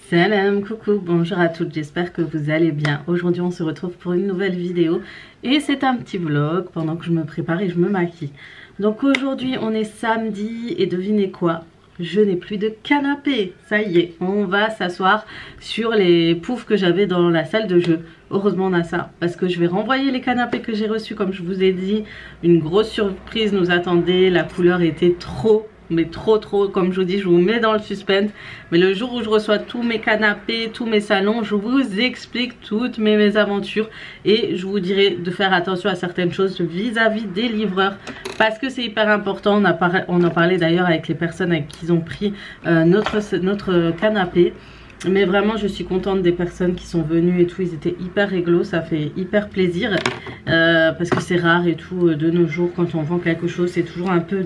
Salam, coucou, bonjour à toutes, j'espère que vous allez bien. Aujourd'hui on se retrouve pour une nouvelle vidéo et c'est un petit vlog pendant que je me prépare et je me maquille. Donc aujourd'hui on est samedi et devinez quoi? Je n'ai plus de canapé, ça y est, on va s'asseoir sur les poufs que j'avais dans la salle de jeu. Heureusement on a ça, parce que je vais renvoyer les canapés que j'ai reçus comme je vous ai dit. Une grosse surprise nous attendait, la couleur était trop, mais trop, comme je vous dis, je vous mets dans le suspense. Mais le jour où je reçois tous mes canapés, tous mes salons, je vous explique toutes mes mésaventures. Et je vous dirai de faire attention à certaines choses vis-à-vis des livreurs, parce que c'est hyper important. On en parlait d'ailleurs avec les personnes avec qui ils ont pris notre canapé. Mais vraiment je suis contente des personnes qui sont venues et tout, ils étaient hyper réglo, ça fait hyper plaisir parce que c'est rare et tout de nos jours quand on vend quelque chose, c'est toujours un peu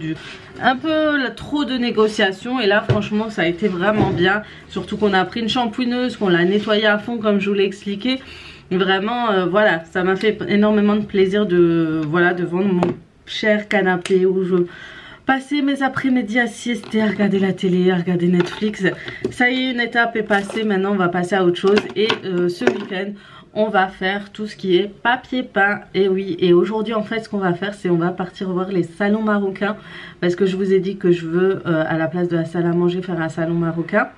trop de négociations. Et là franchement ça a été vraiment bien, surtout qu'on a pris une shampouineuse, qu'on l'a nettoyée à fond comme je vous l'ai expliqué. Vraiment voilà, ça m'a fait énormément de plaisir de vendre mon cher canapé où je passer mes après-midi à siester, à regarder la télé, à regarder Netflix. Ça y est, une étape est passée, maintenant on va passer à autre chose. Et ce week-end, on va faire tout ce qui est papier peint. Et oui, et aujourd'hui en fait ce qu'on va faire, c'est on va partir voir les salons marocains. Parce que je vous ai dit que je veux, à la place de la salle à manger, faire un salon marocain.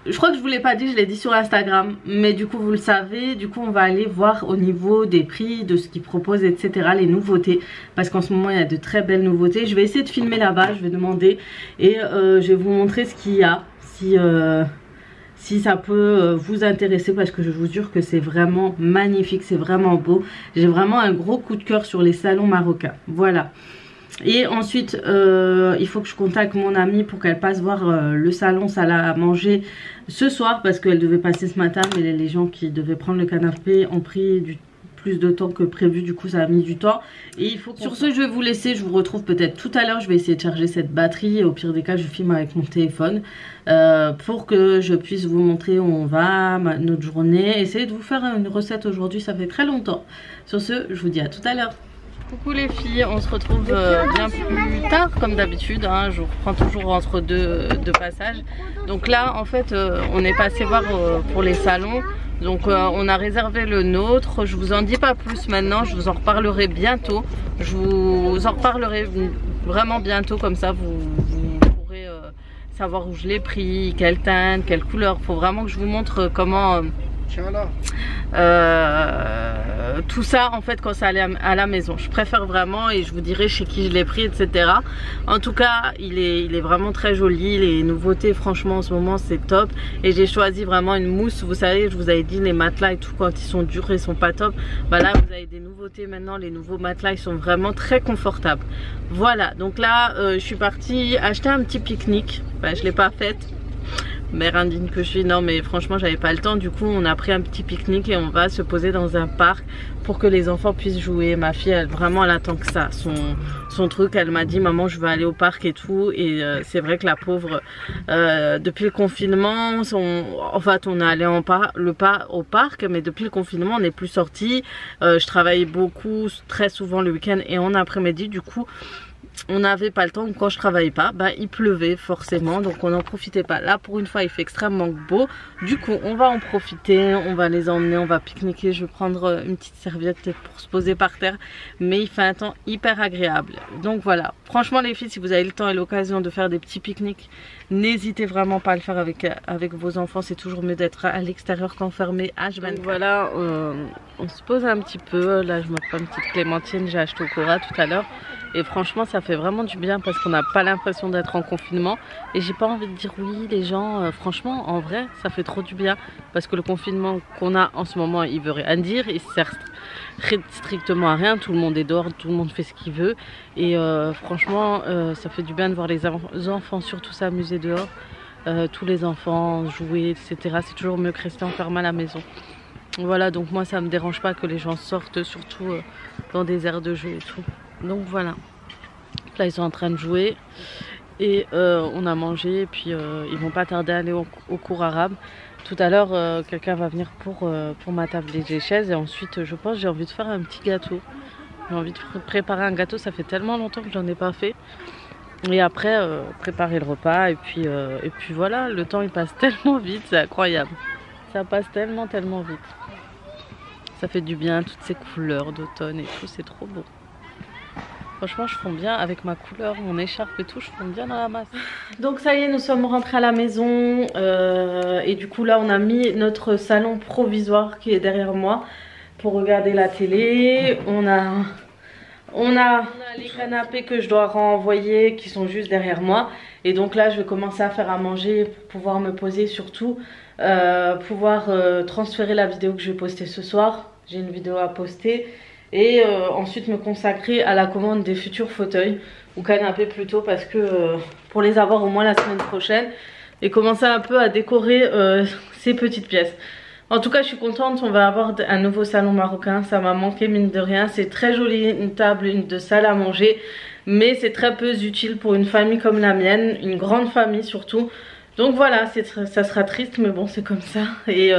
Je crois que je vous l'ai pas dit, je l'ai dit sur Instagram, mais du coup vous le savez, du coup on va aller voir au niveau des prix, de ce qu'ils proposent, etc. les nouveautés, parce qu'en ce moment il y a de très belles nouveautés. Je vais essayer de filmer là-bas, je vais demander et je vais vous montrer ce qu'il y a, si ça peut vous intéresser, parce que je vous jure que c'est vraiment magnifique, c'est vraiment beau. J'ai vraiment un gros coup de cœur sur les salons marocains, voilà. Et ensuite il faut que je contacte mon amie pour qu'elle passe voir le salon salle à manger ce soir, parce qu'elle devait passer ce matin, mais les gens qui devaient prendre le canapé ont pris plus de temps que prévu, du coup ça a mis du temps. Et il faut sur ce je vais vous laisser, je vous retrouve peut-être tout à l'heure. Je vais essayer de charger cette batterie et au pire des cas je filme avec mon téléphone pour que je puisse vous montrer où on va, notre journée, essayer de vous faire une recette aujourd'hui, ça fait très longtemps. Sur ce je vous dis à tout à l'heure. Coucou les filles, on se retrouve bien plus tard comme d'habitude, hein. Je reprends toujours entre deux passages. Donc là en fait on est passé voir pour les salons. Donc on a réservé le nôtre, je vous en dis pas plus maintenant, je vous en reparlerai bientôt. Je vous en reparlerai vraiment bientôt, comme ça vous pourrez savoir où je l'ai pris, quelle teinte, quelle couleur. Faut vraiment que je vous montre comment... tout ça en fait quand ça allait à la maison. Je préfère vraiment, et je vous dirai chez qui je l'ai pris, etc. En tout cas il est vraiment très joli. Les nouveautés franchement en ce moment c'est top. Et j'ai choisi vraiment une mousse. Vous savez, je vous avais dit les matelas et tout, quand ils sont durs ils sont pas top. Bah là vous avez des nouveautés maintenant. Les nouveaux matelas ils sont vraiment très confortables. Voilà, donc là je suis partie acheter un petit pique-nique. Bah, je l'ai pas faite, mère indigne que je suis, non mais franchement j'avais pas le temps. Du coup on a pris un petit pique-nique et on va se poser dans un parc pour que les enfants puissent jouer. Ma fille elle vraiment elle attend que ça, son truc. Elle m'a dit maman je veux aller au parc et tout. Et c'est vrai que la pauvre depuis le confinement en fait on est allé au parc, mais depuis le confinement on n'est plus sorti. Je travaillais beaucoup, très souvent le week-end et en après-midi, du coup on n'avait pas le temps. Quand je travaillais pas, bah il pleuvait forcément, donc on n'en profitait pas. Là pour une fois il fait extrêmement beau, du coup on va en profiter, on va les emmener, on va pique-niquer. Je vais prendre une petite serviette peut-être pour se poser par terre, mais il fait un temps hyper agréable. Donc voilà, franchement les filles, si vous avez le temps et l'occasion de faire des petits pique-niques, n'hésitez vraiment pas à le faire avec vos enfants. C'est toujours mieux d'être à l'extérieur qu'enfermé H24. Donc voilà, on se pose un petit peu. Là je me prends une petite clémentine, j'ai acheté au Cora tout à l'heure. Et franchement ça fait vraiment du bien parce qu'on n'a pas l'impression d'être en confinement. Et j'ai pas envie de dire oui les gens, franchement en vrai ça fait trop du bien. Parce que le confinement qu'on a en ce moment il veut rien dire, il sert strictement à rien. Tout le monde est dehors, tout le monde fait ce qu'il veut. Et franchement ça fait du bien de voir les enfants surtout s'amuser dehors. Tous les enfants jouer, etc. C'est toujours mieux que rester enfermé à la maison. Voilà, donc moi ça me dérange pas que les gens sortent, surtout dans des aires de jeu et tout. Donc voilà, là ils sont en train de jouer et on a mangé, et puis ils vont pas tarder à aller au cours arabe. Tout à l'heure quelqu'un va venir pour ma table et les chaises, et ensuite je pense j'ai envie de faire un petit gâteau. J'ai envie de préparer un gâteau, ça fait tellement longtemps que j'en ai pas fait. Et après, préparer le repas. Et puis voilà, le temps il passe tellement vite, c'est incroyable. Ça passe tellement vite. Ça fait du bien, toutes ces couleurs d'automne et tout, c'est trop beau. Franchement, je fonds bien avec ma couleur, mon écharpe et tout, je fonds bien dans la masse. Donc ça y est, nous sommes rentrés à la maison. Et du coup là, on a mis notre salon provisoire qui est derrière moi pour regarder la télé. On a les canapés que je dois renvoyer qui sont juste derrière moi. Et donc là, je vais commencer à faire à manger pour pouvoir me poser, surtout pouvoir transférer la vidéo que je vais poster ce soir. J'ai une vidéo à poster. Et ensuite me consacrer à la commande des futurs fauteuils, ou canapés plutôt, parce que pour les avoir au moins la semaine prochaine. Et commencer un peu à décorer ces petites pièces. En tout cas, je suis contente, on va avoir un nouveau salon marocain, ça m'a manqué mine de rien. C'est très joli, une table de salle à manger, mais c'est très peu utile pour une famille comme la mienne, une grande famille surtout. Donc voilà, ça sera triste, mais bon, c'est comme ça. Et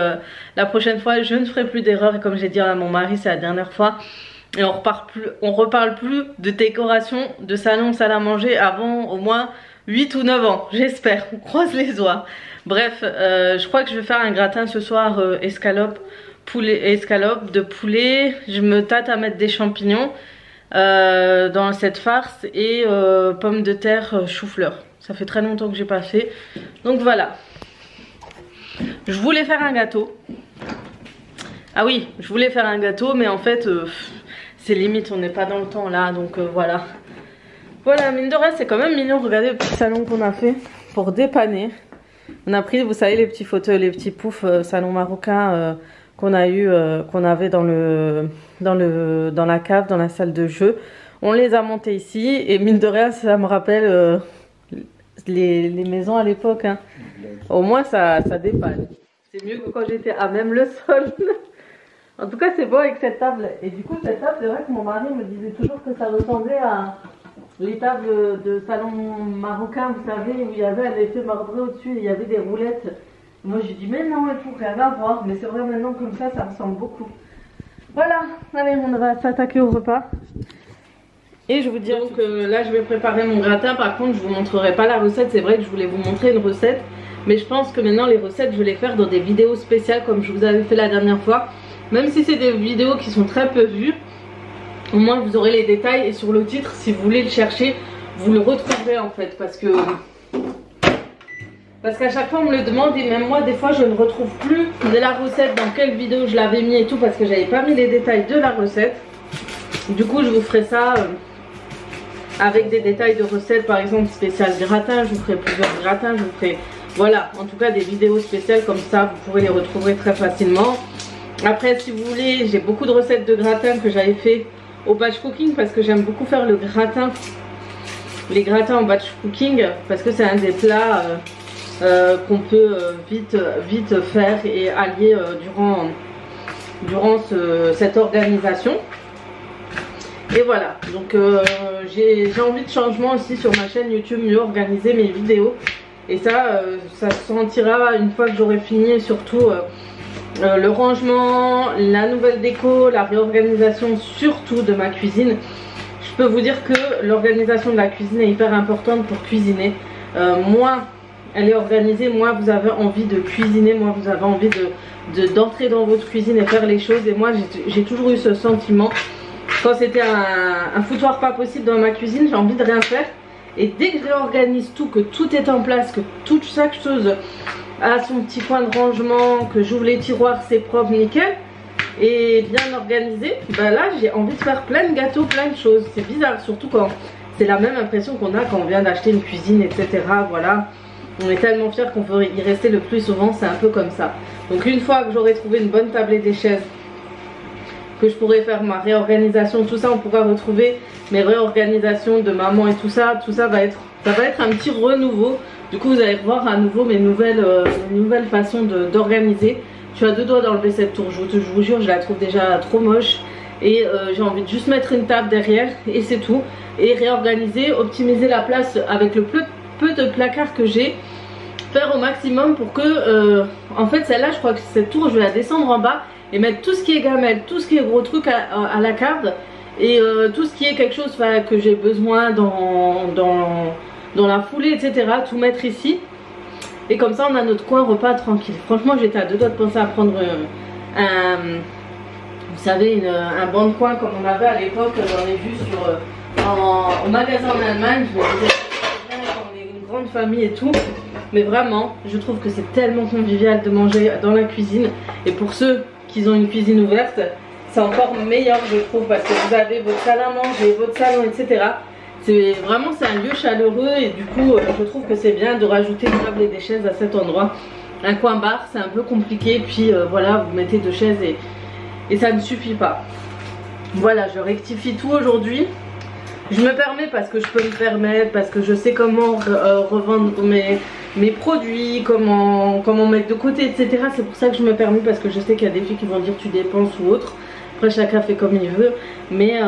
la prochaine fois, je ne ferai plus d'erreurs. Et comme j'ai dit à mon mari, c'est la dernière fois. Et on reparle plus de décoration de salon, salle à manger avant au moins 8 ou 9 ans. J'espère, on croise les doigts. Bref, je crois que je vais faire un gratin ce soir, escalope de poulet. Je me tâte à mettre des champignons dans cette farce et pommes de terre, chou-fleur. Ça fait très longtemps que j'ai pas fait. Donc voilà. Je voulais faire un gâteau. Ah oui, je voulais faire un gâteau, mais en fait, c'est limite, on n'est pas dans le temps là. Donc voilà. Voilà, mine de rien, c'est quand même mignon. Regardez le petit salon qu'on a fait pour dépanner. On a pris, vous savez, les petits fauteuils, les petits poufs salon marocain qu'on a eu, qu'on avait dans la cave, dans la salle de jeu. On les a montés ici et mine de rien, ça me rappelle les maisons à l'époque. Hein. Au moins, ça dépanne. C'est mieux que quand j'étais à même le sol. En tout cas, c'est beau avec cette table. Et du coup, cette table, c'est vrai que mon mari me disait toujours que ça ressemblait à les tables de salon marocain, vous savez, où il y avait un effet marbré au-dessus et il y avait des roulettes. Moi, je dis, mais non, il faut rien à voir. Mais c'est vrai, maintenant, comme ça ressemble beaucoup. Voilà, allez, on va s'attaquer au repas. Et je vous dis donc là, je vais préparer mon gratin. Par contre, je vous montrerai pas la recette. C'est vrai que je voulais vous montrer une recette. Mais je pense que maintenant, les recettes, je vais les faire dans des vidéos spéciales comme je vous avais fait la dernière fois. Même si c'est des vidéos qui sont très peu vues, au moins vous aurez les détails. Et sur le titre, si vous voulez le chercher, vous le retrouverez en fait. Parce qu'à chaque fois on me le demande et même moi des fois je ne retrouve plus de la recette dans quelle vidéo je l'avais mis et tout, parce que j'avais pas mis les détails de la recette. Du coup je vous ferai ça avec des détails de recettes, par exemple spécial gratin, je vous ferai plusieurs gratins, je vous ferai voilà, en tout cas des vidéos spéciales comme ça, vous pourrez les retrouver très facilement. Après si vous voulez, j'ai beaucoup de recettes de gratin que j'avais fait au batch cooking parce que j'aime beaucoup faire le gratin, les gratins en batch cooking parce que c'est un des plats qu'on peut vite faire et allier durant cette organisation. Et voilà, donc j'ai envie de changement aussi sur ma chaîne YouTube, mieux organiser mes vidéos. Et ça se sentira une fois que j'aurai fini, surtout le rangement, la nouvelle déco, la réorganisation surtout de ma cuisine. Je peux vous dire que l'organisation de la cuisine est hyper importante pour cuisiner. Moins elle est organisée, moins vous avez envie de cuisiner, moins vous avez envie d'entrer dans votre cuisine et faire les choses. Et moi j'ai toujours eu ce sentiment, quand c'était un foutoir pas possible dans ma cuisine, j'ai envie de rien faire. Et dès que je réorganise tout, que tout est en place, que chaque chose a son petit coin de rangement, que j'ouvre les tiroirs, c'est propre, nickel, et bien organisé, bah là j'ai envie de faire plein de gâteaux, plein de choses. C'est bizarre, surtout quand c'est la même impression qu'on a quand on vient d'acheter une cuisine, etc. Voilà, on est tellement fiers qu'on veut y rester le plus souvent, c'est un peu comme ça. Donc une fois que j'aurai trouvé une bonne table et des chaises, que je pourrai faire ma réorganisation, tout ça, on pourra retrouver mes réorganisations de maman et tout ça va être un petit renouveau. Du coup vous allez revoir à nouveau mes nouvelles façons d'organiser. Je suis à deux doigts d'enlever cette tour, je vous jure, je la trouve déjà trop moche. Et j'ai envie de juste mettre une table derrière et c'est tout. Et réorganiser, optimiser la place avec le peu de placards que j'ai. Faire au maximum pour que, en fait celle-là, je crois que cette tour, je vais la descendre en bas et mettre tout ce qui est gamelle, tout ce qui est gros truc à la cave. Et tout ce qui est quelque chose que j'ai besoin dans la foulée, etc. Tout mettre ici. Et comme ça on a notre coin repas tranquille. Franchement j'étais à deux doigts de penser à prendre vous savez, un banc de coin comme on avait à l'époque. J'en ai vu au magasin en Allemagne. Je me disais, on est une grande famille et tout. Mais vraiment, je trouve que c'est tellement convivial de manger dans la cuisine. Et pour ceux qui ont une cuisine ouverte, c'est encore meilleur je trouve. Parce que vous avez votre salle à manger, votre salon, etc. C'est un lieu chaleureux. Et du coup, je trouve que c'est bien de rajouter une table et des chaises à cet endroit. Un coin bar, c'est un peu compliqué. Puis voilà, vous mettez deux chaises et ça ne suffit pas. Voilà, je rectifie tout aujourd'hui. Je me permets parce que je peux me permettre, parce que je sais comment revendre mes produits, comment mettre de côté, etc. C'est pour ça que je me permets, parce que je sais qu'il y a des filles qui vont dire tu dépenses ou autre. Après chacun fait comme il veut, mais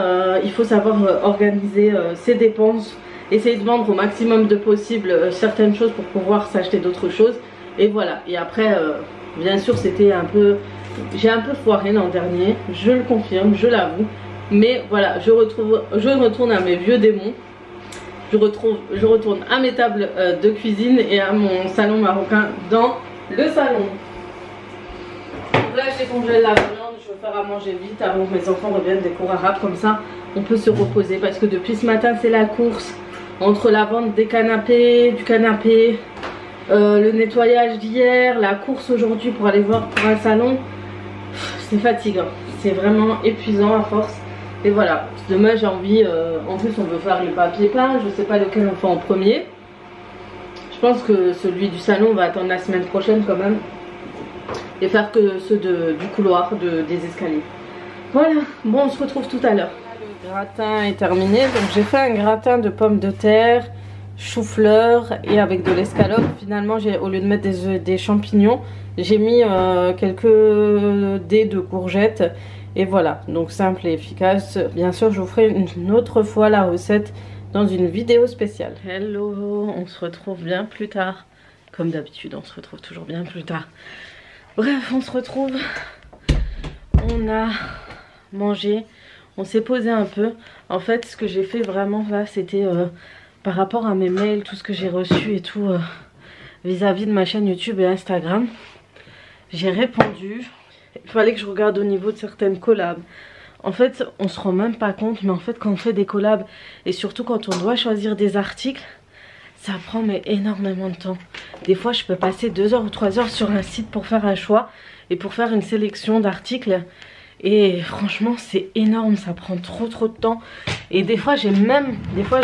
il faut savoir organiser ses dépenses, essayer de vendre au maximum de possible certaines choses pour pouvoir s'acheter d'autres choses. Et voilà, et après bien sûr c'était j'ai un peu foiré l'an dernier, je le confirme, je l'avoue. Mais voilà, je retourne à mes vieux démons. Je retourne à mes tables de cuisine et à mon salon marocain dans le salon. Donc là je décongèle la viande, je vais faire à manger vite avant que mes enfants reviennent des cours arabes. Comme ça on peut se reposer, parce que depuis ce matin c'est la course. Entre la vente du canapé, le nettoyage d'hier, la course aujourd'hui pour aller voir pour un salon. C'est fatigant, c'est vraiment épuisant à force. Et voilà, demain j'ai envie, en plus on veut faire le papier peint, je sais pas lequel on fait en premier. Je pense que celui du salon on va attendre la semaine prochaine quand même. Et faire que ceux du couloir, des escaliers. Voilà, bon on se retrouve tout à l'heure. Le gratin est terminé, donc j'ai fait un gratin de pommes de terre, chou-fleur et avec de l'escalope. Finalement au lieu de mettre des champignons, j'ai mis quelques dés de courgettes. Et voilà, donc simple et efficace. Bien sûr je vous ferai une autre fois la recette dans une vidéo spéciale. Hello, on se retrouve bien plus tard. Comme d'habitude on se retrouve toujours bien plus tard. Bref, on se retrouve. On a mangé, on s'est posé un peu. En fait ce que j'ai fait vraiment là c'était par rapport à mes mails, tout ce que j'ai reçu et tout vis-à-vis de ma chaîne YouTube et Instagram. J'ai répondu. Il fallait que je regarde au niveau de certaines collabs. En fait on se rend même pas compte, mais en fait quand on fait des collabs et surtout quand on doit choisir des articles, ça prend mais énormément de temps. Des fois je peux passer 2 heures ou 3 heures sur un site pour faire un choix et pour faire une sélection d'articles. Et franchement c'est énorme, ça prend trop de temps. Et des fois je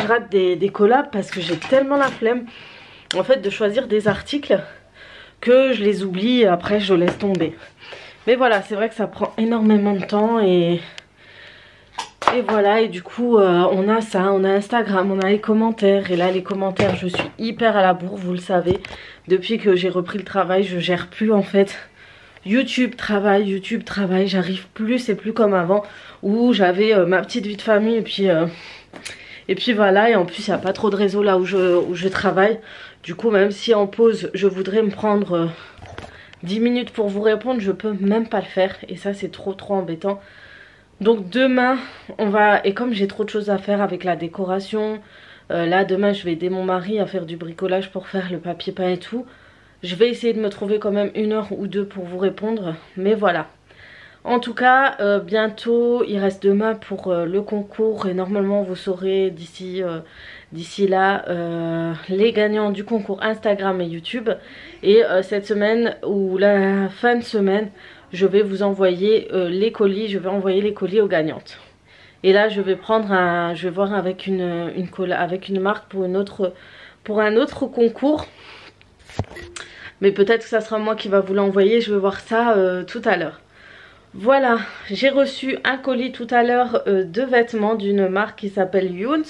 rate des collabs parce que j'ai tellement la flemme en fait de choisir des articles que je les oublie et après je laisse tomber. Mais voilà, c'est vrai que ça prend énormément de temps et voilà. Et du coup on a ça, on a Instagram, on a les commentaires. Et là les commentaires, je suis hyper à la bourre, vous le savez. Depuis que j'ai repris le travail, je gère plus en fait. YouTube, travail, j'arrive plus, c'est plus comme avant où j'avais ma petite vie de famille et puis voilà. Et en plus il n'y a pas trop de réseau là où je travaille. Du coup même si en pause je voudrais me prendre 10 minutes pour vous répondre, je peux même pas le faire. Et ça c'est trop embêtant. Donc demain on va, et comme j'ai trop de choses à faire avec la décoration, là demain je vais aider mon mari à faire du bricolage pour faire le papier peint et tout. Je vais essayer de me trouver quand même 1 heure ou 2 pour vous répondre. Mais voilà. En tout cas, bientôt, il reste demain pour le concours. Et normalement, vous saurez d'ici là les gagnants du concours Instagram et YouTube. Et cette semaine ou la fin de semaine, je vais vous envoyer les colis. Je vais envoyer les colis aux gagnantes. Et là, je vais voir avec une marque pour un autre concours. Mais peut-être que ça sera moi qui va vous l'envoyer. Je vais voir ça tout à l'heure. Voilà, j'ai reçu un colis tout à l'heure de vêtements d'une marque qui s'appelle Younes.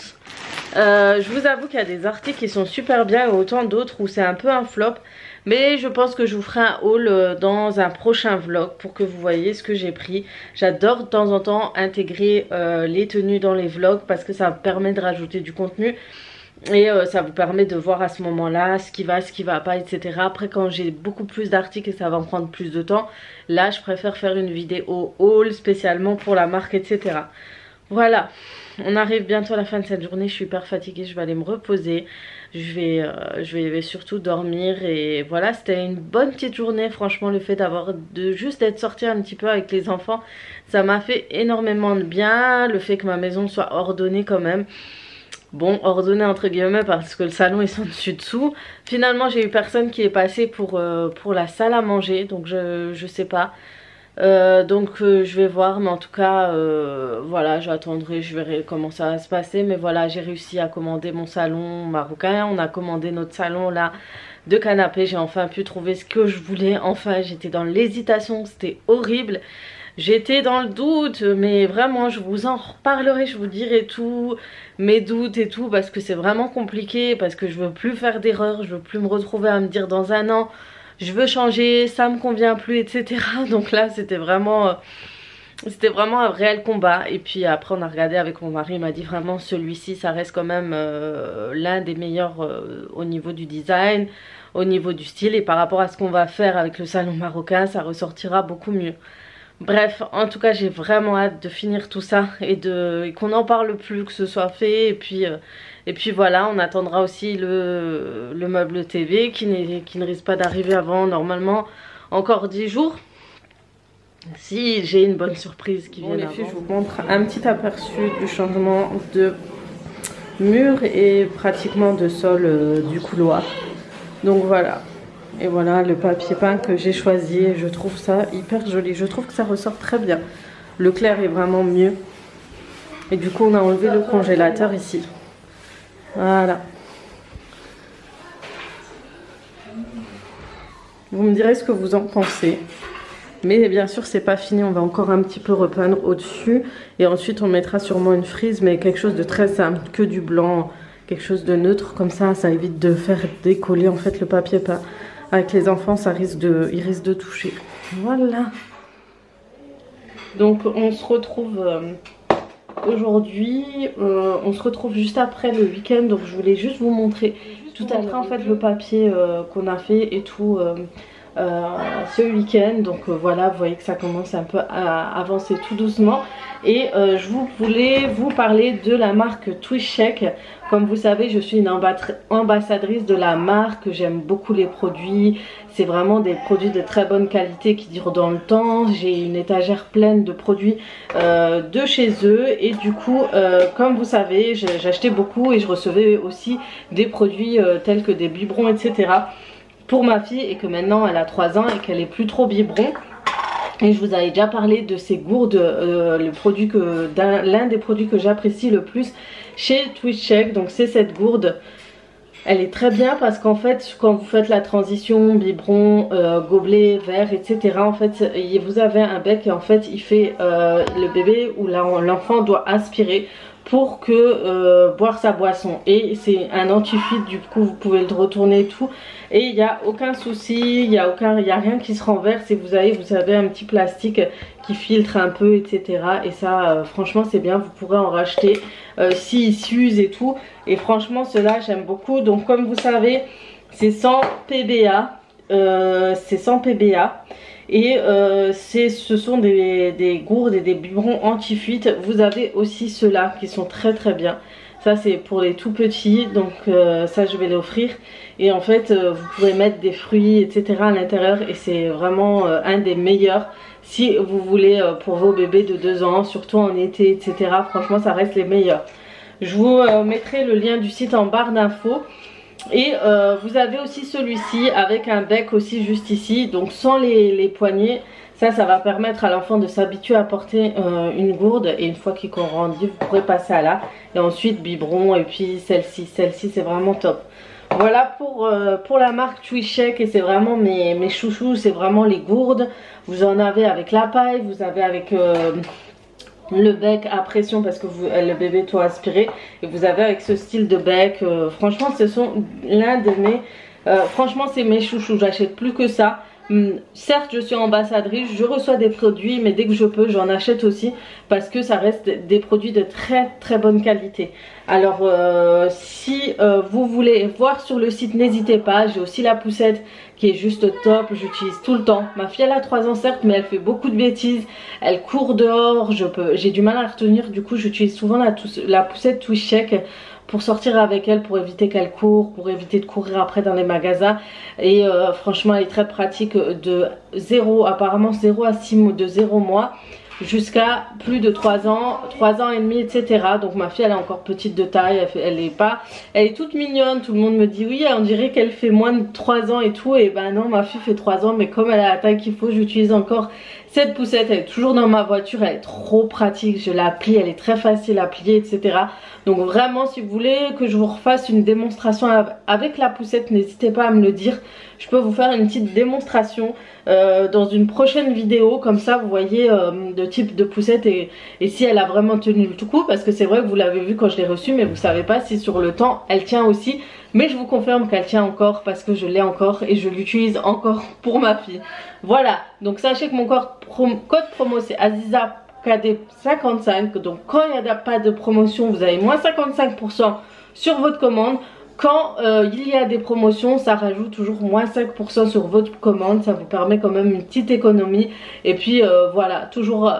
Je vous avoue qu'il y a des articles qui sont super bien et autant d'autres où c'est un peu un flop. Mais je pense que je vous ferai un haul dans un prochain vlog pour que vous voyez ce que j'ai pris. J'adore de temps en temps intégrer les tenues dans les vlogs parce que ça permet de rajouter du contenu. Et ça vous permet de voir à ce moment là ce qui va pas, etc. Après quand j'ai beaucoup plus d'articles et ça va me prendre plus de temps, là je préfère faire une vidéo haul spécialement pour la marque, etc. Voilà, on arrive bientôt à la fin de cette journée, je suis hyper fatiguée, je vais aller me reposer. Je vais surtout dormir et voilà, c'était une bonne petite journée. Franchement, le fait juste d'être sortie un petit peu avec les enfants, ça m'a fait énormément de bien. Le fait que ma maison soit ordonnée quand même. Bon, ordonnée entre guillemets parce que le salon est sans dessus-dessous. Finalement, j'ai eu personne qui est passé pour la salle à manger, donc je sais pas. Je vais voir, mais en tout cas voilà, j'attendrai, je verrai comment ça va se passer. Mais voilà, j'ai réussi à commander mon salon marocain, on a commandé notre salon là de canapé. J'ai enfin pu trouver ce que je voulais. Enfin, j'étais dans l'hésitation, c'était horrible, j'étais dans le doute, mais vraiment je vous en reparlerai, je vous dirai tout, mes doutes et tout, parce que c'est vraiment compliqué, parce que je veux plus faire d'erreurs, je veux plus me retrouver à me dire dans un an je veux changer, ça me convient plus, etc. Donc là c'était vraiment un réel combat. Et puis après on a regardé avec mon mari, il m'a dit vraiment celui-ci ça reste quand même l'un des meilleurs au niveau du design, au niveau du style, et par rapport à ce qu'on va faire avec le salon marocain ça ressortira beaucoup mieux. Bref, en tout cas j'ai vraiment hâte de finir tout ça et qu'on n'en parle plus, que ce soit fait. Et puis voilà, on attendra aussi le meuble TV qui ne risque pas d'arriver avant normalement encore 10 jours. Si j'ai une bonne surprise qui vient. Les filles, je vous montre un petit aperçu du changement de mur et pratiquement de sol du couloir. Donc voilà. Et voilà le papier peint que j'ai choisi, je trouve ça hyper joli, je trouve que ça ressort très bien. Le clair est vraiment mieux. Et du coup on a enlevé le congélateur ici. Voilà. Vous me direz ce que vous en pensez. Mais bien sûr c'est pas fini, on va encore un petit peu repeindre au-dessus. Et ensuite on mettra sûrement une frise, mais quelque chose de très simple, que du blanc, quelque chose de neutre. Comme ça évite de faire décoller en fait le papier peint. Avec les enfants, ils risquent de toucher. Voilà. Donc on se retrouve aujourd'hui. On se retrouve juste après le week-end. Donc je voulais juste vous montrer tout à l'heure en fait le papier qu'on a fait et tout ce week-end. Donc voilà, vous voyez que ça commence un peu à avancer tout doucement. Et je voulais vous parler de la marque Twistcheck. Comme vous savez, je suis une ambassadrice de la marque. J'aime beaucoup les produits. C'est vraiment des produits de très bonne qualité qui durent dans le temps. J'ai une étagère pleine de produits de chez eux. Et du coup, comme vous savez, j'achetais beaucoup et je recevais aussi des produits tels que des biberons, etc. pour ma fille, et que maintenant elle a 3 ans et qu'elle est plus trop biberon. Et je vous avais déjà parlé de ces gourdes, l'un des produits que j'apprécie le plus chez Twistcheck. Donc c'est cette gourde. Elle est très bien parce qu'en fait quand vous faites la transition biberon, gobelet, verre, etc. en fait vous avez un bec et en fait il fait le bébé ou l'enfant doit aspirer pour que boire sa boisson, et c'est un anti-fuite, du coup vous pouvez le retourner et tout, et il n'y a aucun souci, il n'y a rien qui se renverse, et vous avez un petit plastique qui filtre un peu, etc. Et ça franchement c'est bien, vous pourrez en racheter s'ils s'usent et tout, et franchement ceux-là j'aime beaucoup. Donc comme vous savez c'est sans PBA, et ce sont des gourdes et des biberons anti-fuite. Vous avez aussi ceux-là qui sont très très bien. Ça c'est pour les tout petits, donc ça je vais l'offrir. Et en fait vous pourrez mettre des fruits, etc. à l'intérieur, et c'est vraiment un des meilleurs si vous voulez pour vos bébés de 2 ans, surtout en été, etc. Franchement ça reste les meilleurs. Je vous mettrai le lien du site en barre d'infos. Et vous avez aussi celui-ci avec un bec aussi juste ici, donc sans les poignées. Ça va permettre à l'enfant de s'habituer à porter une gourde, et une fois qu'il grandit vous pourrez passer à là. Et ensuite biberon, et puis celle-ci c'est vraiment top. Voilà pour la marque Twistcheck, et c'est vraiment mes chouchous, c'est vraiment les gourdes. Vous en avez avec la paille, vous avez avec le bec à pression parce que le bébé doit aspirer, et vous avez avec ce style de bec. Franchement ce sont l'un de mes franchement c'est mes chouchous, j'achète plus que ça Certes, je suis ambassadrice, je reçois des produits, mais dès que je peux, j'en achète aussi parce que ça reste des produits de très très bonne qualité. Alors, si vous voulez voir sur le site, n'hésitez pas. J'ai aussi la poussette qui est juste top, j'utilise tout le temps. Ma fille, elle a 3 ans certes, mais elle fait beaucoup de bêtises. Elle court dehors, j'ai du mal à la retenir. Du coup, j'utilise souvent la poussette Twist Check pour sortir avec elle, pour éviter qu'elle court, pour éviter de courir après dans les magasins. Et franchement, elle est très pratique de 0, apparemment 0 à 6 mois, de 0 mois jusqu'à plus de 3 ans, 3 ans et demi, etc. Donc ma fille, elle est encore petite de taille, elle est toute mignonne. Tout le monde me dit oui, on dirait qu'elle fait moins de 3 ans et tout. Et ben non, ma fille fait 3 ans, mais comme elle a la taille qu'il faut, j'utilise encore cette poussette. Elle est toujours dans ma voiture, elle est trop pratique, je la plie, elle est très facile à plier, etc. Donc vraiment, si vous voulez que je vous refasse une démonstration avec la poussette, n'hésitez pas à me le dire. Je peux vous faire une petite démonstration dans une prochaine vidéo, comme ça vous voyez le type de poussette et si elle a vraiment tenu le tout coup, parce que c'est vrai que vous l'avez vu quand je l'ai reçue, mais vous savez pas si sur le temps elle tient aussi. Mais je vous confirme qu'elle tient encore parce que je l'ai encore et je l'utilise encore pour ma fille. Voilà, donc sachez que mon code promo c'est Aziza KD55. Donc quand il n'y a pas de promotion, vous avez moins 55% sur votre commande. Quand il y a des promotions, ça rajoute toujours moins 5% sur votre commande. Ça vous permet quand même une petite économie. Et puis voilà, toujours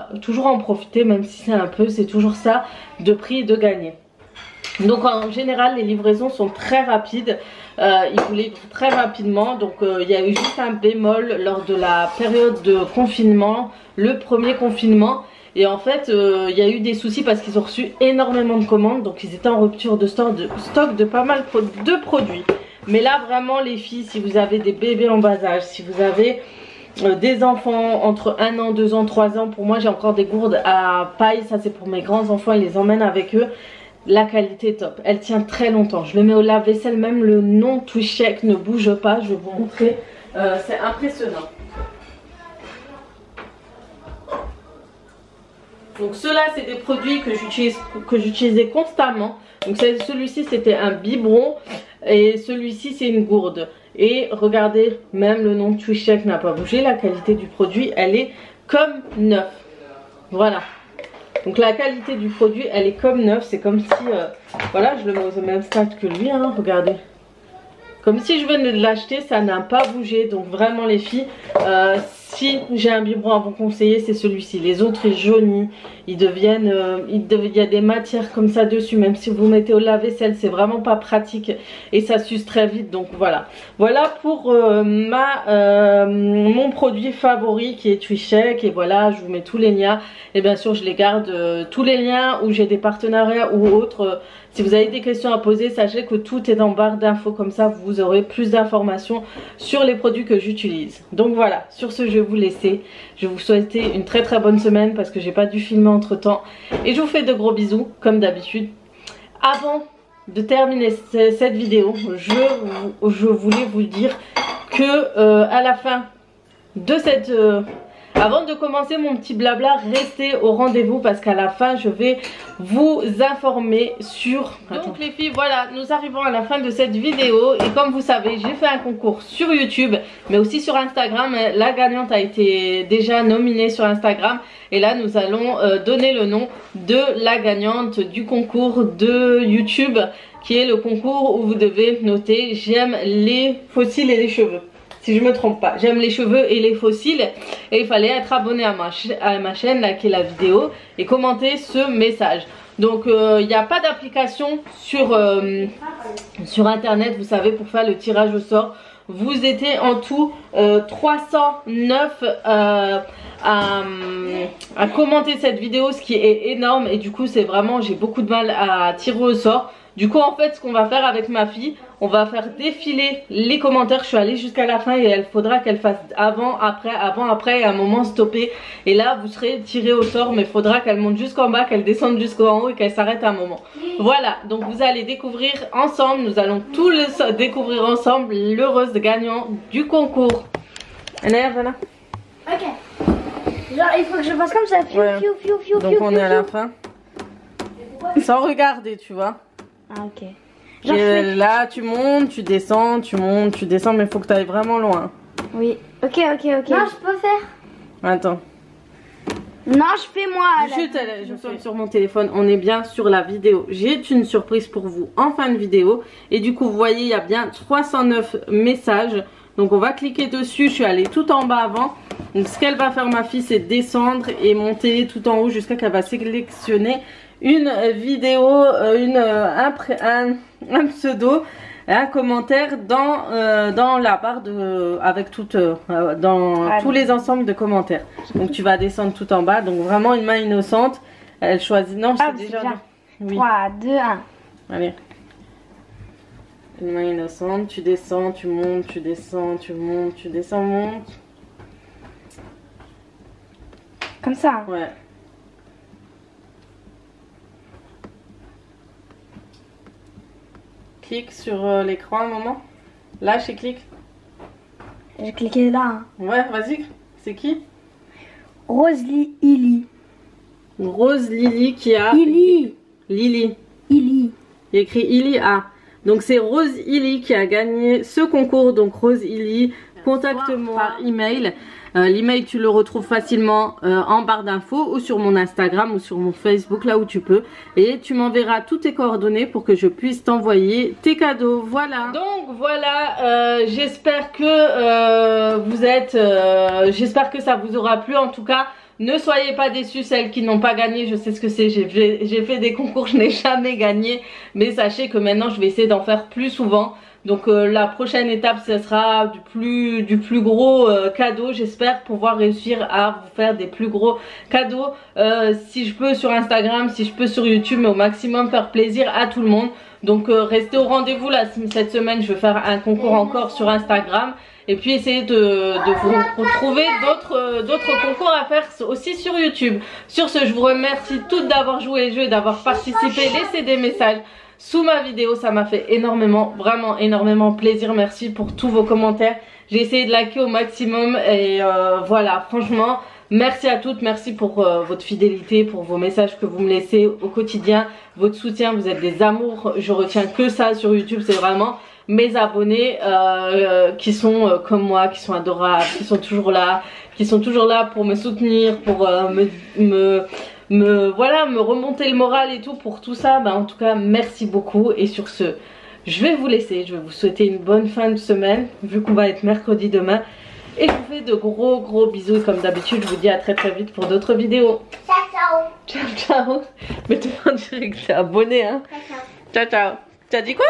en profiter, même si c'est un peu, c'est toujours ça de prix de gagner. Donc en général, les livraisons sont très rapides. Ils vous livrent très rapidement. Donc il y a eu juste un bémol lors de la période de confinement, le premier confinement. Et en fait, il y a eu des soucis parce qu'ils ont reçu énormément de commandes. Donc ils étaient en rupture de stock de pas mal de produits. Mais là vraiment les filles, si vous avez des bébés en bas âge, si vous avez des enfants entre 1 an, 2 ans, 3 ans. Pour moi j'ai encore des gourdes à paille. Ça c'est pour mes grands enfants, ils les emmènent avec eux. La qualité est top, elle tient très longtemps. Je le mets au lave-vaisselle, même le nom Twist Check ne bouge pas. Je vais vous montrer, c'est impressionnant. Donc ceux-là c'est des produits que j'utilisais constamment. Donc celui-ci c'était un biberon et celui-ci c'est une gourde. Et regardez, même le nom Twist Check n'a pas bougé. La qualité du produit elle est comme neuf. Voilà. Donc la qualité du produit elle est comme neuf. C'est comme si, voilà, je le mets au même stade que lui, hein, regardez. Comme si je venais de l'acheter, ça n'a pas bougé. Donc vraiment les filles, si j'ai un biberon à vous conseiller, c'est celui-ci. Les autres ils jaunissent, ils deviennent, il y a des matières comme ça dessus. Même si vous mettez au lave-vaisselle, c'est vraiment pas pratique et ça s'use très vite. Donc voilà, voilà pour mon produit favori qui est Twist Check. Et voilà, je vous mets tous les liens. Et bien sûr je les garde, tous les liens où j'ai des partenariats ou autres. Si vous avez des questions à poser, sachez que tout est en barre d'infos, comme ça vous aurez plus d'informations sur les produits que j'utilise. Donc voilà, sur ce je vais vous laisser. Je vais vous souhaiter une très très bonne semaine parce que j'ai pas dû filmer entre temps. Et je vous fais de gros bisous comme d'habitude. Avant de terminer cette vidéo, je voulais vous dire que à la fin de cette... avant de commencer mon petit blabla, restez au rendez-vous parce qu'à la fin je vais vous informer sur... Donc les filles, voilà, nous arrivons à la fin de cette vidéo. Et comme vous savez, j'ai fait un concours sur YouTube mais aussi sur Instagram. La gagnante a été déjà nominée sur Instagram. Et là nous allons donner le nom de la gagnante du concours de YouTube, qui est le concours où vous devez noter j'aime les fossiles et les cheveux. Si je me trompe pas, j'aime les cheveux et les fossiles. Et il fallait être abonné à ma chaîne, liker la vidéo et commenter ce message. Donc il n'y a pas d'application sur internet, vous savez, pour faire le tirage au sort. Vous étiez en tout 309 à commenter cette vidéo, ce qui est énorme. Et du coup c'est vraiment, j'ai beaucoup de mal à tirer au sort. Du coup en fait ce qu'on va faire avec ma fille, on va faire défiler les commentaires. Je suis allée jusqu'à la fin et il faudra qu'elle fasse avant, après et à un moment stopper. Et là vous serez tiré au sort, mais il faudra qu'elle monte jusqu'en bas, qu'elle descende jusqu'en haut et qu'elle s'arrête à un moment. Voilà, donc vous allez découvrir ensemble, nous allons tous découvrir ensemble l'heureuse gagnant du concours. Anaya, voilà. Ok. Genre il faut que je fasse comme ça. Fiu, Ouais. fiu, fiu, fiu, Donc fiu, on fiu, est à la fiu. fin. Sans regarder, tu vois. Ah ok. Genre, Et là tu montes, tu descends, mais il faut que tu ailles vraiment loin. Oui. Ok. Non, je peux faire. Attends. Non, je fais moi. Je suis sur mon téléphone, on est bien sur la vidéo. J'ai une surprise pour vous en fin de vidéo. Et du coup, vous voyez, il y a bien 309 messages. Donc on va cliquer dessus, je suis allée tout en bas avant. Donc ce qu'elle va faire ma fille, c'est descendre et monter tout en haut jusqu'à qu'elle va sélectionner une vidéo, un pseudo, un commentaire dans la barre de avec toutes tous les ensembles de commentaires. Donc tu vas descendre tout en bas. Donc vraiment une main innocente. Elle choisit. Non, c'est déjà bien. Oui. 3, 2, 1. Allez. Une main innocente, tu descends, tu montes, tu descends, tu montes, tu descends, monte. Comme ça. Ouais. Clique sur l'écran un moment. Lâche et clique. J'ai cliqué là. Ouais, vas-y. C'est qui? Rose Lily. Rose Lily qui a... Lily. Lily. Lily. Il y a écrit Illy A. Donc c'est Rose Illy qui a gagné ce concours. Donc Rose Illy, contacte-moi par email. L'email tu le retrouves facilement en barre d'infos ou sur mon Instagram ou sur mon Facebook, là où tu peux. Et tu m'enverras toutes tes coordonnées pour que je puisse t'envoyer tes cadeaux. Voilà. Donc voilà, j'espère que j'espère que ça vous aura plu en tout cas. Ne soyez pas déçus, celles qui n'ont pas gagné, je sais ce que c'est, j'ai fait des concours, je n'ai jamais gagné. Mais sachez que maintenant je vais essayer d'en faire plus souvent. Donc la prochaine étape, ce sera du plus gros cadeau. J'espère pouvoir réussir à vous faire des plus gros cadeaux. Si je peux sur Instagram, si je peux sur YouTube, mais au maximum faire plaisir à tout le monde. Donc restez au rendez-vous là, cette semaine je vais faire un concours encore sur Instagram. Et puis essayer de vous trouver d'autres concours à faire aussi sur YouTube. Sur ce, je vous remercie toutes d'avoir joué le jeu et d'avoir participé. Laissez des messages sous ma vidéo, ça m'a fait énormément, vraiment énormément plaisir. Merci pour tous vos commentaires. J'ai essayé de liker au maximum et voilà, franchement, merci à toutes. Merci pour votre fidélité, pour vos messages que vous me laissez au quotidien, votre soutien, vous êtes des amours. Je retiens que ça sur YouTube, c'est vraiment mes abonnés qui sont comme moi, qui sont adorables, qui sont toujours là pour me soutenir, pour me remonter le moral et tout. Pour tout ça, en tout cas merci beaucoup. Et sur ce, je vais vous laisser, je vais vous souhaiter une bonne fin de semaine vu qu'on va être mercredi demain. Et je vous fais de gros bisous. Et comme d'habitude, je vous dis à très vite pour d'autres vidéos. Ciao. Mais tu dirais que t'es abonné, hein. Ciao. Tu as dit quoi?